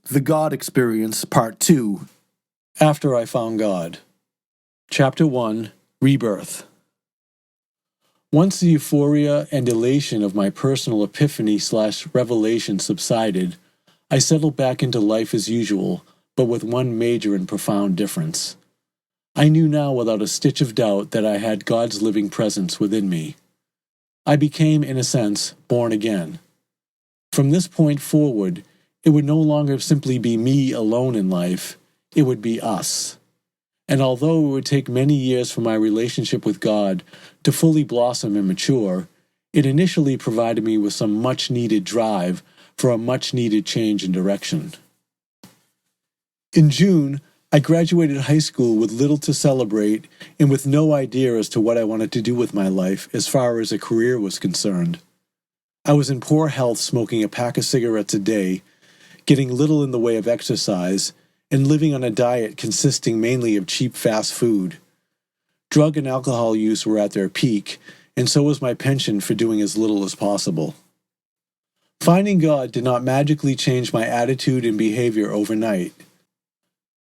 The God Experience, Part 2. After I Found God. Chapter 1, Rebirth. Once the euphoria and elation of my personal epiphany/revelation subsided, I settled back into life as usual, but with one major and profound difference. I knew now without a stitch of doubt that I had God's living presence within me. I became, in a sense, born again. From this point forward, it would no longer simply be me alone in life, it would be us. And although it would take many years for my relationship with God to fully blossom and mature, it initially provided me with some much-needed drive for a much-needed change in direction. In June, I graduated high school with little to celebrate and with no idea as to what I wanted to do with my life as far as a career was concerned. I was in poor health, smoking a pack of cigarettes a day, getting little in the way of exercise, and living on a diet consisting mainly of cheap fast food. Drug and alcohol use were at their peak, and so was my penchant for doing as little as possible. Finding God did not magically change my attitude and behavior overnight,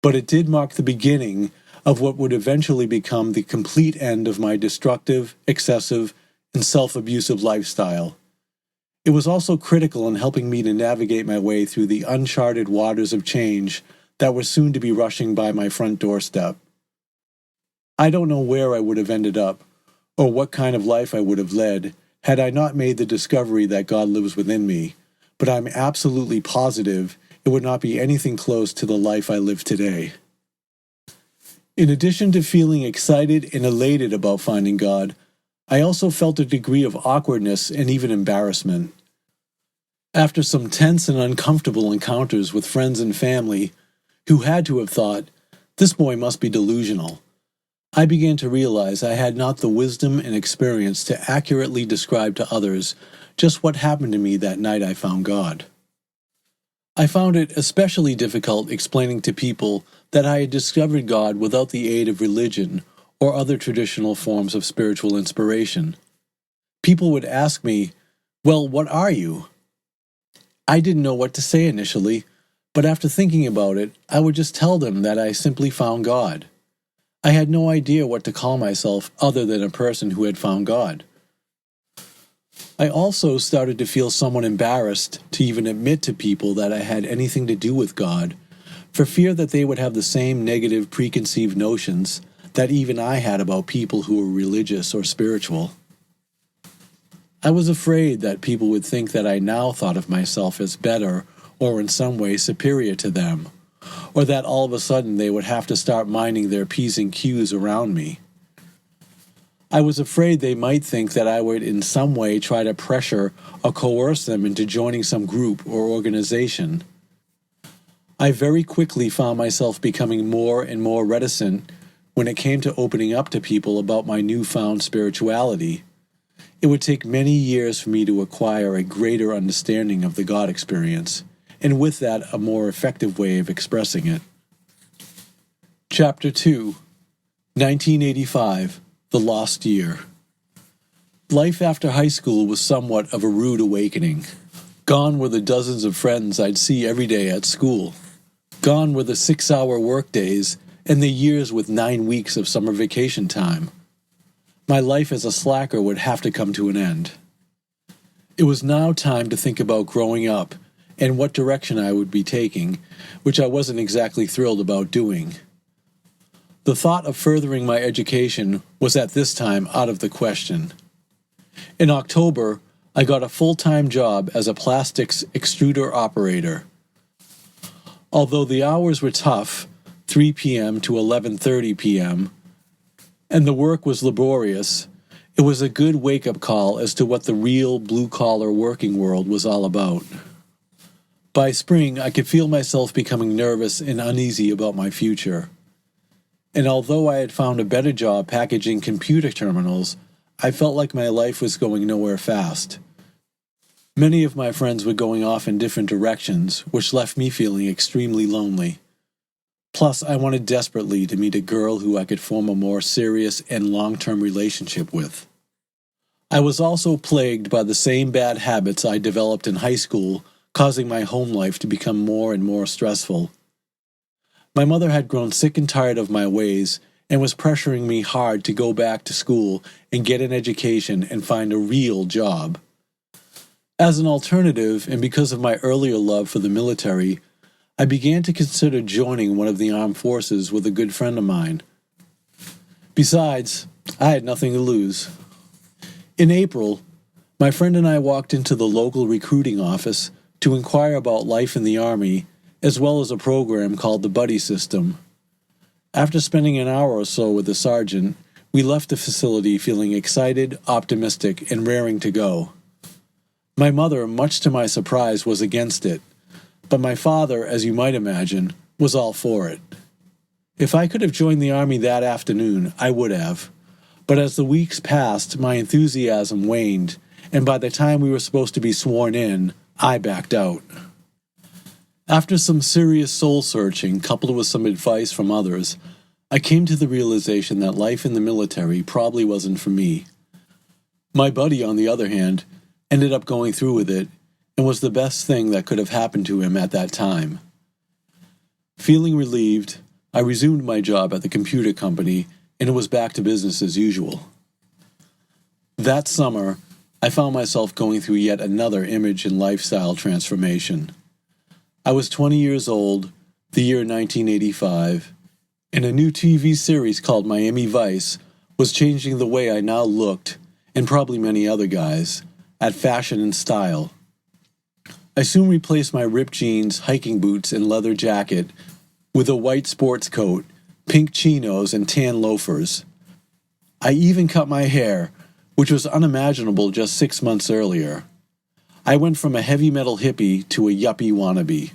but it did mark the beginning of what would eventually become the complete end of my destructive, excessive, and self-abusive lifestyle. It was also critical in helping me to navigate my way through the uncharted waters of change that were soon to be rushing by my front doorstep. I don't know where I would have ended up, or what kind of life I would have led, had I not made the discovery that God lives within me, but I'm absolutely positive it would not be anything close to the life I live today. In addition to feeling excited and elated about finding God, I also felt a degree of awkwardness and even embarrassment. After some tense and uncomfortable encounters with friends and family, who had to have thought, "This boy must be delusional," I began to realize I had not the wisdom and experience to accurately describe to others just what happened to me that night I found God. I found it especially difficult explaining to people that I had discovered God without the aid of religion or other traditional forms of spiritual inspiration. People would ask me, "Well, what are you?" I didn't know what to say initially, but after thinking about it, I would just tell them that I simply found God. I had no idea what to call myself other than a person who had found God. I also started to feel somewhat embarrassed to even admit to people that I had anything to do with God, for fear that they would have the same negative preconceived notions that even I had about people who were religious or spiritual. I was afraid that people would think that I now thought of myself as better or in some way superior to them, or that all of a sudden they would have to start minding their P's and Q's around me. I was afraid they might think that I would in some way try to pressure or coerce them into joining some group or organization. I very quickly found myself becoming more and more reticent when it came to opening up to people about my newfound spirituality. It would take many years for me to acquire a greater understanding of the God experience, and with that a more effective way of expressing it. Chapter 2, 1985, The Lost Year. Life after high school was somewhat of a rude awakening. Gone were the dozens of friends I'd see every day at school. Gone were the 6-hour workdays and the years with 9 weeks of summer vacation time. My life as a slacker would have to come to an end. It was now time to think about growing up and what direction I would be taking, which I wasn't exactly thrilled about doing. The thought of furthering my education was at this time out of the question. In October, I got a full-time job as a plastics extruder operator. Although the hours were tough, 3 p.m. to 11:30 p.m., and the work was laborious, it was a good wake-up call as to what the real blue-collar working world was all about. By spring, I could feel myself becoming nervous and uneasy about my future. And although I had found a better job packaging computer terminals, I felt like my life was going nowhere fast. Many of my friends were going off in different directions, which left me feeling extremely lonely. Plus, I wanted desperately to meet a girl who I could form a more serious and long-term relationship with. I was also plagued by the same bad habits I developed in high school causing my home life to become more and more stressful. My mother had grown sick and tired of my ways and was pressuring me hard to go back to school and get an education and find a real job. As an alternative, and because of my earlier love for the military, I began to consider joining one of the armed forces with a good friend of mine. Besides, I had nothing to lose. In April, my friend and I walked into the local recruiting office to inquire about life in the Army, as well as a program called the Buddy System. After spending an hour or so with the sergeant, we left the facility feeling excited, optimistic, and raring to go. My mother, much to my surprise, was against it, but my father, as you might imagine, was all for it. If I could have joined the Army that afternoon, I would have, but as the weeks passed, my enthusiasm waned, and by the time we were supposed to be sworn in, I backed out. After some serious soul-searching, coupled with some advice from others, I came to the realization that life in the military probably wasn't for me. My buddy, on the other hand, ended up going through with it, and was the best thing that could have happened to him at that time. Feeling relieved, I resumed my job at the computer company, and it was back to business as usual. That summer, I found myself going through yet another image and lifestyle transformation. I was 20 years old, the year 1985, and a new TV series called Miami Vice was changing the way I now looked, and probably many other guys, at fashion and style. I soon replaced my ripped jeans, hiking boots, and leather jacket with a white sports coat, pink chinos, and tan loafers. I even cut my hair, which was unimaginable just 6 months earlier. I went from a heavy metal hippie to a yuppie wannabe.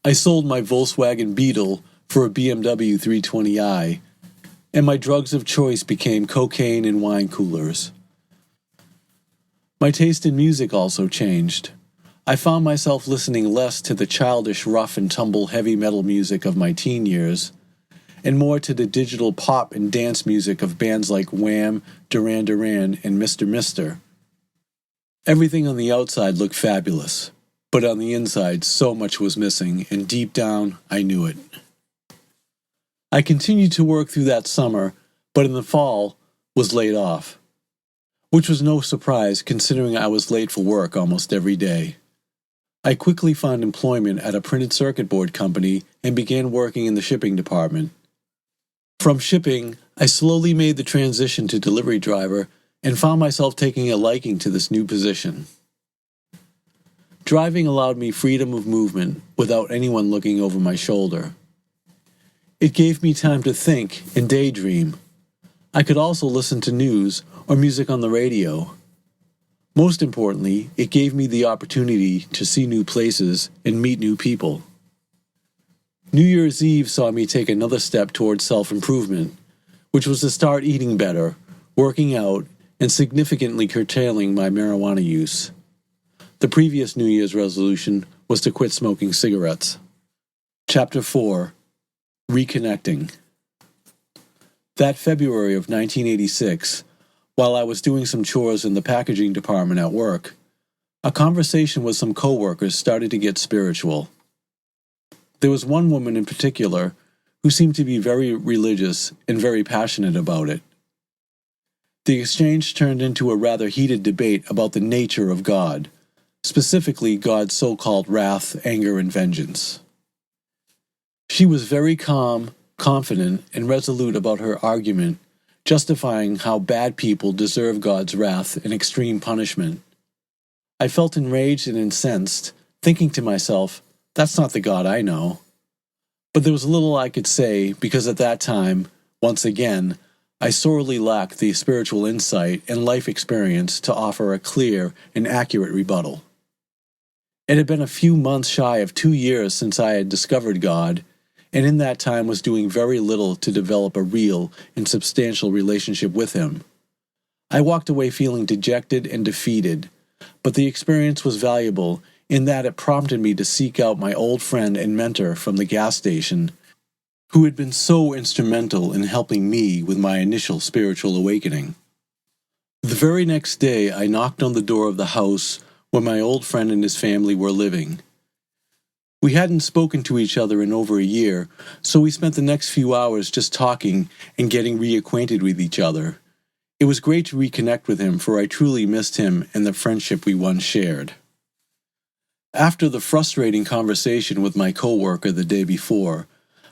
I sold my Volkswagen Beetle for a BMW 320i, and my drugs of choice became cocaine and wine coolers. My taste in music also changed. I found myself listening less to the childish rough and tumble heavy metal music of my teen years, and more to the digital pop and dance music of bands like Wham, Duran Duran, and Mr. Mister. Everything on the outside looked fabulous, but on the inside so much was missing, and deep down I knew it. I continued to work through that summer, but in the fall was laid off, which was no surprise considering I was late for work almost every day. I quickly found employment at a printed circuit board company and began working in the shipping department. From shipping, I slowly made the transition to delivery driver and found myself taking a liking to this new position. Driving allowed me freedom of movement without anyone looking over my shoulder. It gave me time to think and daydream. I could also listen to news or music on the radio. Most importantly, it gave me the opportunity to see new places and meet new people. New Year's Eve saw me take another step towards self-improvement, which was to start eating better, working out, and significantly curtailing my marijuana use. The previous New Year's resolution was to quit smoking cigarettes. Chapter 4. Reconnecting. That February of 1986, while I was doing some chores in the packaging department at work, a conversation with some coworkers started to get spiritual. There was one woman in particular who seemed to be very religious and very passionate about it. The exchange turned into a rather heated debate about the nature of God, specifically God's so-called wrath, anger, and vengeance. She was very calm, confident, and resolute about her argument, justifying how bad people deserve God's wrath and extreme punishment. I felt enraged and incensed, thinking to myself, that's not the God I know. But there was little I could say because at that time, once again, I sorely lacked the spiritual insight and life experience to offer a clear and accurate rebuttal. It had been a few months shy of 2 years since I had discovered God, and in that time was doing very little to develop a real and substantial relationship with Him. I walked away feeling dejected and defeated, but the experience was valuable in that it prompted me to seek out my old friend and mentor from the gas station, who had been so instrumental in helping me with my initial spiritual awakening. The very next day, I knocked on the door of the house where my old friend and his family were living. We hadn't spoken to each other in over a year, so we spent the next few hours just talking and getting reacquainted with each other. It was great to reconnect with him, for I truly missed him and the friendship we once shared. After the frustrating conversation with my coworker the day before,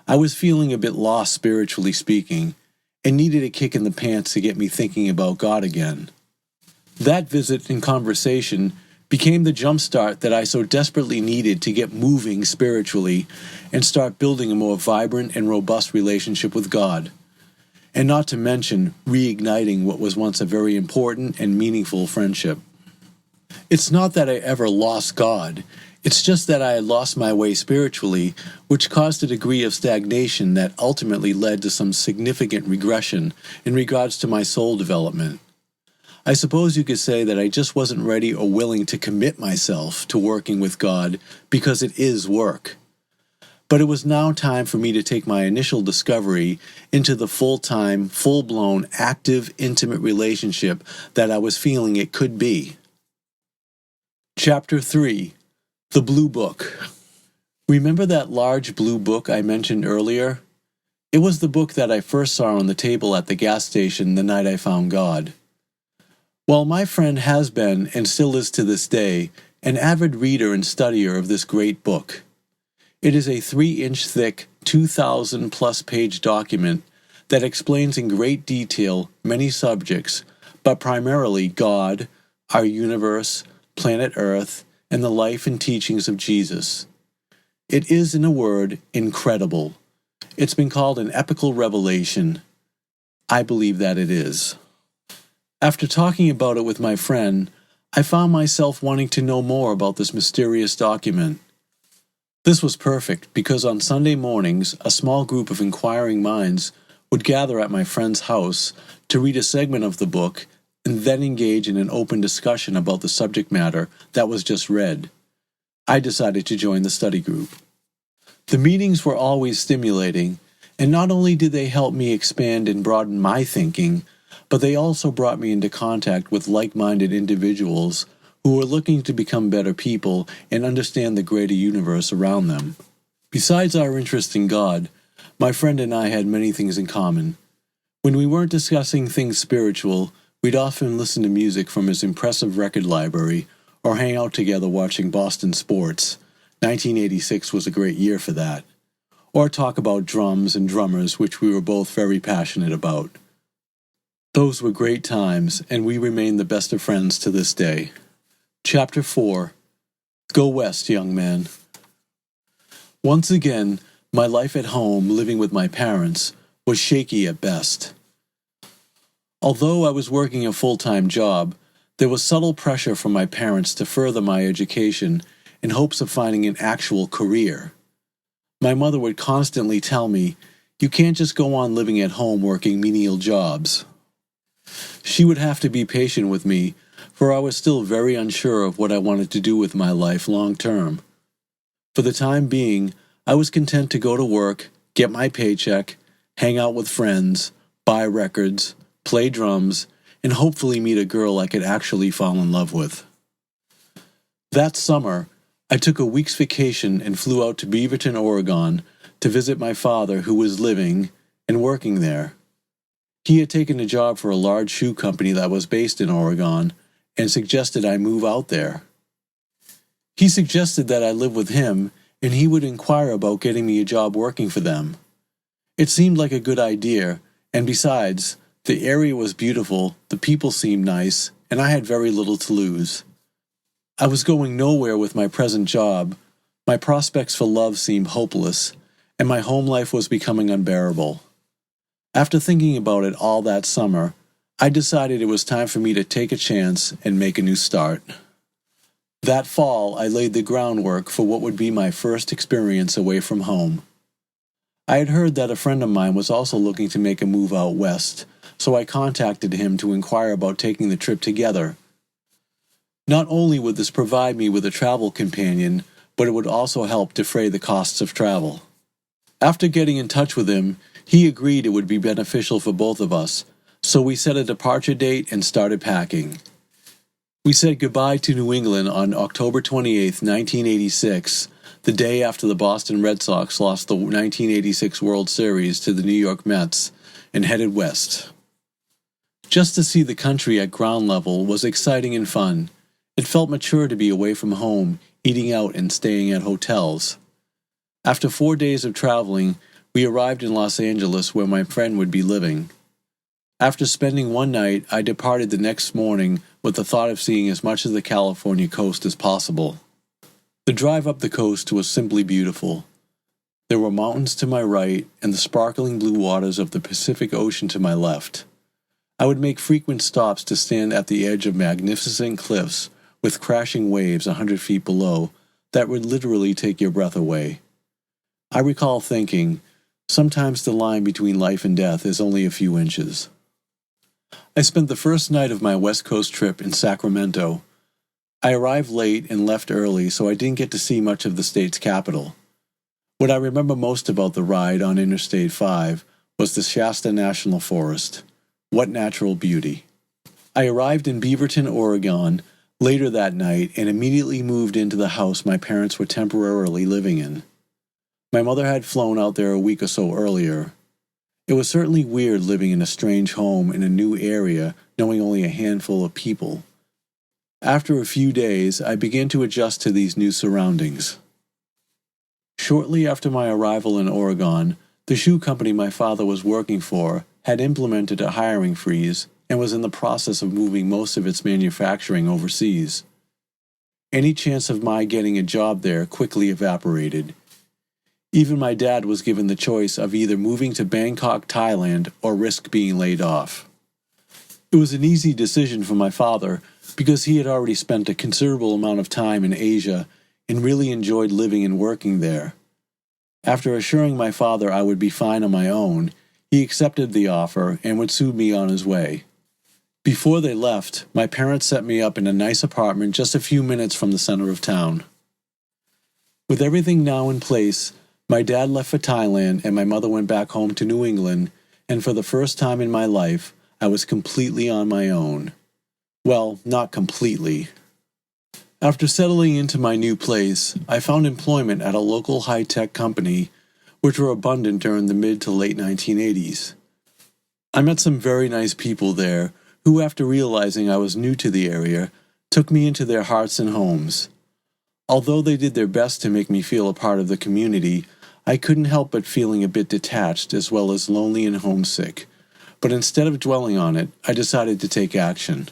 I was feeling a bit lost spiritually speaking, and needed a kick in the pants to get me thinking about God again. That visit and conversation became the jumpstart that I so desperately needed to get moving spiritually and start building a more vibrant and robust relationship with God, and not to mention reigniting what was once a very important and meaningful friendship. It's not that I ever lost God, it's just that I had lost my way spiritually, which caused a degree of stagnation that ultimately led to some significant regression in regards to my soul development. I suppose you could say that I just wasn't ready or willing to commit myself to working with God because it is work. But it was now time for me to take my initial discovery into the full-time, full-blown, active, intimate relationship that I was feeling it could be. Chapter 3. The Blue Book. Remember that large blue book I mentioned earlier? It was the book that I first saw on the table at the gas station the night I found God. Well, my friend has been, and still is to this day, an avid reader and studier of this great book. It is a 3-inch thick, 2,000-plus page document that explains in great detail many subjects, but primarily God, our universe, planet Earth, and the life and teachings of Jesus. It is, in a word, incredible. It's been called an epical revelation. I believe that it is. After talking about it with my friend, I found myself wanting to know more about this mysterious document. This was perfect because on Sunday mornings, a small group of inquiring minds would gather at my friend's house to read a segment of the book and then engage in an open discussion about the subject matter that was just read. I decided to join the study group. The meetings were always stimulating, and not only did they help me expand and broaden my thinking, but they also brought me into contact with like-minded individuals who were looking to become better people and understand the greater universe around them. Besides our interest in God, my friend and I had many things in common. When we weren't discussing things spiritual, we'd often listen to music from his impressive record library or hang out together watching Boston sports. 1986 was a great year for that. Or talk about drums and drummers, which we were both very passionate about. Those were great times, and we remain the best of friends to this day. Chapter 4. Go West, Young Man. Once again, my life at home, living with my parents, was shaky at best. Although I was working a full-time job, there was subtle pressure from my parents to further my education in hopes of finding an actual career. My mother would constantly tell me, "You can't just go on living at home working menial jobs." She would have to be patient with me, for I was still very unsure of what I wanted to do with my life long term. For the time being, I was content to go to work, get my paycheck, hang out with friends, buy records, play drums, and hopefully meet a girl I could actually fall in love with. That summer, I took a week's vacation and flew out to Beaverton, Oregon, to visit my father who was living and working there. He had taken a job for a large shoe company that was based in Oregon and suggested I move out there. He suggested that I live with him and he would inquire about getting me a job working for them. It seemed like a good idea, and besides, the area was beautiful, the people seemed nice, and I had very little to lose. I was going nowhere with my present job, my prospects for love seemed hopeless, and my home life was becoming unbearable. After thinking about it all that summer, I decided it was time for me to take a chance and make a new start. That fall, I laid the groundwork for what would be my first experience away from home. I had heard that a friend of mine was also looking to make a move out west, so I contacted him to inquire about taking the trip together. Not only would this provide me with a travel companion, but it would also help defray the costs of travel. After getting in touch with him, he agreed it would be beneficial for both of us, so we set a departure date and started packing. We said goodbye to New England on October 28, 1986, the day after the Boston Red Sox lost the 1986 World Series to the New York Mets, and headed west. Just to see the country at ground level was exciting and fun. It felt mature to be away from home, eating out and staying at hotels. After 4 days of traveling, we arrived in Los Angeles where my friend would be living. After spending one night, I departed the next morning with the thought of seeing as much of the California coast as possible. The drive up the coast was simply beautiful. There were mountains to my right and the sparkling blue waters of the Pacific Ocean to my left. I would make frequent stops to stand at the edge of magnificent cliffs with crashing waves 100 feet below that would literally take your breath away. I recall thinking, sometimes the line between life and death is only a few inches. I spent the first night of my West Coast trip in Sacramento. I arrived late and left early, so I didn't get to see much of the state's capital. What I remember most about the ride on Interstate 5 was the Shasta National Forest. What natural beauty. I arrived in Beaverton, Oregon, later that night and immediately moved into the house my parents were temporarily living in. My mother had flown out there a week or so earlier. It was certainly weird living in a strange home in a new area, knowing only a handful of people. After a few days, I began to adjust to these new surroundings. Shortly after my arrival in Oregon, the shoe company my father was working for had implemented a hiring freeze and was in the process of moving most of its manufacturing overseas. Any chance of my getting a job there quickly evaporated. Even my dad was given the choice of either moving to Bangkok, Thailand, or risk being laid off. It was an easy decision for my father because he had already spent a considerable amount of time in Asia and really enjoyed living and working there. After assuring my father I would be fine on my own, he accepted the offer and would soon be on his way. Before they left, my parents set me up in a nice apartment just a few minutes from the center of town. With everything now in place, my dad left for Thailand and my mother went back home to New England, and for the first time in my life, I was completely on my own. Well, not completely. After settling into my new place, I found employment at a local high-tech company, which were abundant during the mid to late 1980s. I met some very nice people there who, after realizing I was new to the area, took me into their hearts and homes. Although they did their best to make me feel a part of the community, I couldn't help but feeling a bit detached as well as lonely and homesick, but instead of dwelling on it, I decided to take action.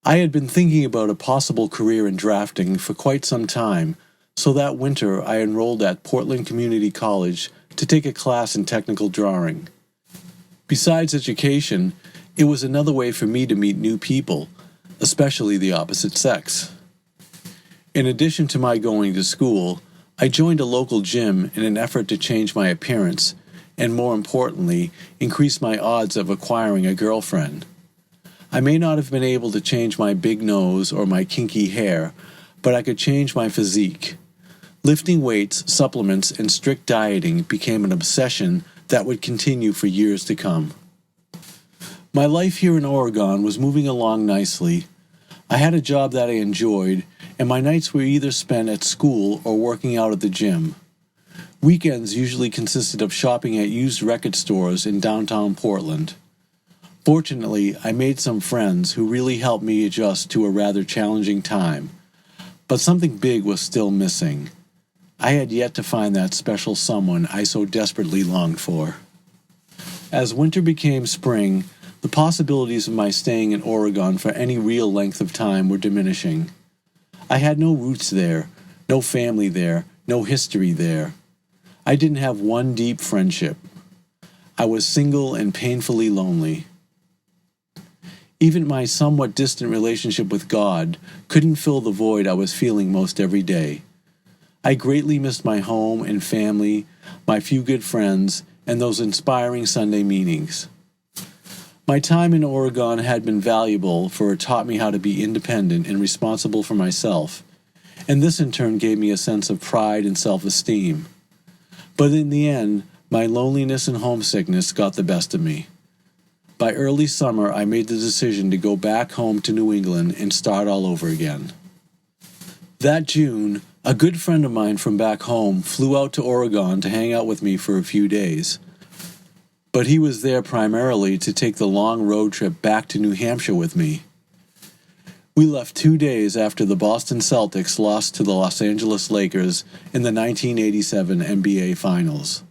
I had been thinking about a possible career in drafting for quite some time, so that winter I enrolled at Portland Community College to take a class in technical drawing. Besides education, it was another way for me to meet new people, especially the opposite sex. In addition to my going to school, I joined a local gym in an effort to change my appearance and, more importantly, increase my odds of acquiring a girlfriend. I may not have been able to change my big nose or my kinky hair, but I could change my physique. Lifting weights, supplements, and strict dieting became an obsession that would continue for years to come. My life here in Oregon was moving along nicely. I had a job that I enjoyed, and my nights were either spent at school or working out at the gym. Weekends usually consisted of shopping at used record stores in downtown Portland. Fortunately, I made some friends who really helped me adjust to a rather challenging time, but something big was still missing. I had yet to find that special someone I so desperately longed for. As winter became spring, the possibilities of my staying in Oregon for any real length of time were diminishing. I had no roots there, no family there, no history there. I didn't have one deep friendship. I was single and painfully lonely. Even my somewhat distant relationship with God couldn't fill the void I was feeling most every day. I greatly missed my home and family, my few good friends, and those inspiring Sunday meetings. My time in Oregon had been valuable, for it taught me how to be independent and responsible for myself, and this in turn gave me a sense of pride and self-esteem. But in the end, my loneliness and homesickness got the best of me. By early summer, I made the decision to go back home to New England and start all over again. That June, a good friend of mine from back home flew out to Oregon to hang out with me for a few days. But he was there primarily to take the long road trip back to New Hampshire with me. We left 2 days after the Boston Celtics lost to the Los Angeles Lakers in the 1987 NBA Finals.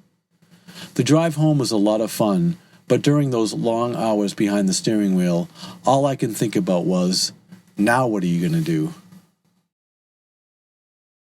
The drive home was a lot of fun, but during those long hours behind the steering wheel, all I can think about was, now what are you going to do?